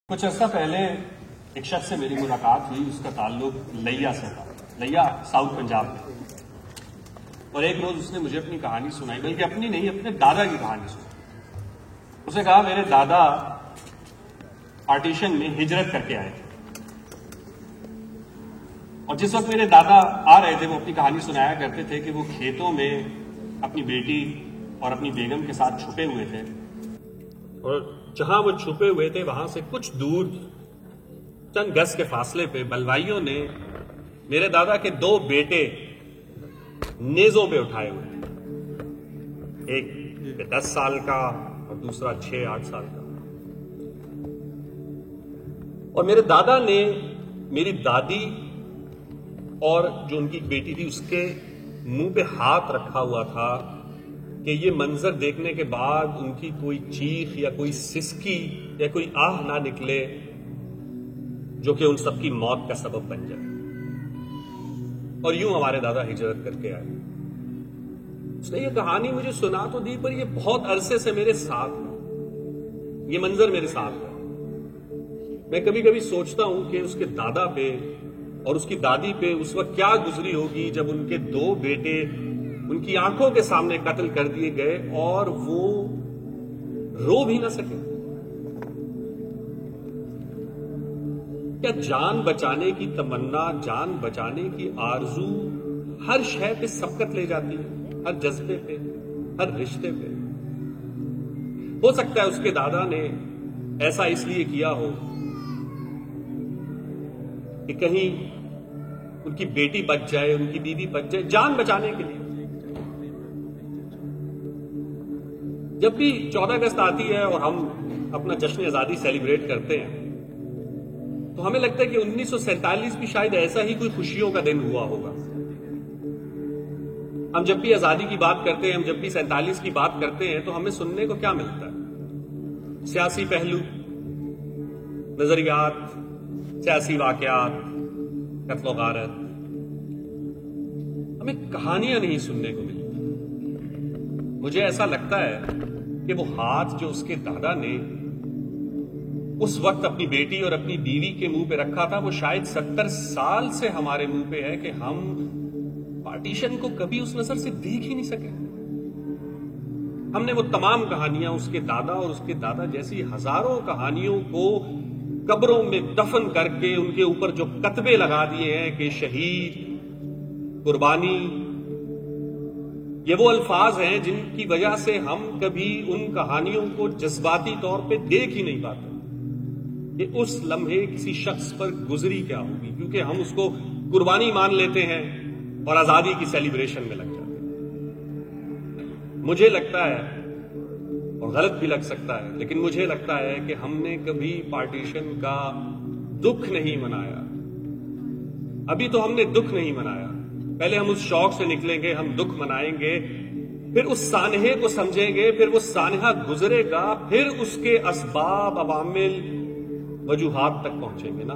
कुछ अर्सा पहले एक शख्स से मेरी मुलाकात हुई। उसका ताल्लुक लिया से था। लिया साउथ पंजाब में। और एक रोज उसने मुझे अपनी कहानी सुनाई, बल्कि अपनी नहीं, अपने दादा की कहानी सुनाई। उसने कहा मेरे दादा पार्टीशन में हिजरत करके आए थे, और जिस वक्त मेरे दादा आ रहे थे वो अपनी कहानी सुनाया करते थे कि वो खेतों में अपनी बेटी और अपनी बेगम के साथ छुपे हुए थे, और जहां वो छुपे हुए थे वहां से कुछ दूर चंद गज के फासले पे बलवाइयों ने मेरे दादा के दो बेटे नेजों पे उठाए हुए थे। एक 10 साल का और दूसरा 6-8 साल का। और मेरे दादा ने मेरी दादी और जो उनकी बेटी थी उसके मुंह पे हाथ रखा हुआ था कि ये मंजर देखने के बाद उनकी कोई चीख या कोई सिसकी या कोई आह ना निकले जो कि उन सबकी मौत का सबब बन जाए। और यूं हमारे दादा हिजरत करके आए। उसने ये कहानी मुझे सुना तो दी, पर ये बहुत अरसे से मेरे साथ है, ये मंजर मेरे साथ है। मैं कभी कभी सोचता हूं कि उसके दादा पे और उसकी दादी पे उस वक्त क्या गुजरी होगी जब उनके दो बेटे उनकी आंखों के सामने कत्ल कर दिए गए और वो रो भी ना सके। क्या जान बचाने की तमन्ना, जान बचाने की आरजू हर शय पे सबकत ले जाती है, हर जज्बे पे, हर रिश्ते पे। हो सकता है उसके दादा ने ऐसा इसलिए किया हो कि कहीं उनकी बेटी बच जाए, उनकी बीवी बच जाए, जान बचाने के लिए। जब भी 14 अगस्त आती है और हम अपना जश्न आजादी सेलिब्रेट करते हैं तो हमें लगता है कि 1947 भी शायद ऐसा ही कोई खुशियों का दिन हुआ होगा। हम जब भी आजादी की बात करते हैं, हम जब भी 47 की बात करते हैं तो हमें सुनने को क्या मिलता है? सियासी पहलू, नजरियात, सियासी वाकयात, कत्ल गारत। हमें कहानियां नहीं सुनने को मिलती। मुझे ऐसा लगता है कि वो हाथ जो उसके दादा ने उस वक्त अपनी बेटी और अपनी बीवी के मुंह पे रखा था, वो शायद 70 साल से हमारे मुंह पे है कि हम पार्टीशन को कभी उस नजर से देख ही नहीं सके। हमने वो तमाम कहानियां, उसके दादा और उसके दादा जैसी हजारों कहानियों को कब्रों में दफन करके उनके ऊपर जो कतबे लगा दिए हैं कि शहीद, कुर्बानी, ये वो अल्फाज हैं जिनकी वजह से हम कभी उन कहानियों को जज्बाती तौर पे देख ही नहीं पाते कि उस लम्हे किसी शख्स पर गुजरी क्या होगी, क्योंकि हम उसको कुर्बानी मान लेते हैं और आजादी की सेलिब्रेशन में लग जाते हैं। मुझे लगता है, और गलत भी लग सकता है, लेकिन मुझे लगता है कि हमने कभी पार्टीशन का दुख नहीं मनाया। अभी तो हमने दुख नहीं मनाया, पहले हम उस शौक से निकलेंगे, हम दुख मनाएंगे, फिर उस सानहे को समझेंगे, फिर वो सानहा गुजरेगा, फिर उसके असबाब, अवामिल, वजूहात तक पहुंचेंगे ना।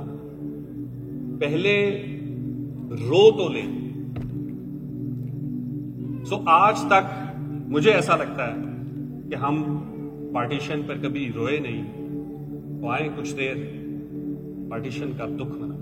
पहले रो तो ले। सो आज तक मुझे ऐसा लगता है कि हम पार्टीशन पर कभी रोए नहीं। तो आए कुछ देर पार्टीशन का दुख मनाएं।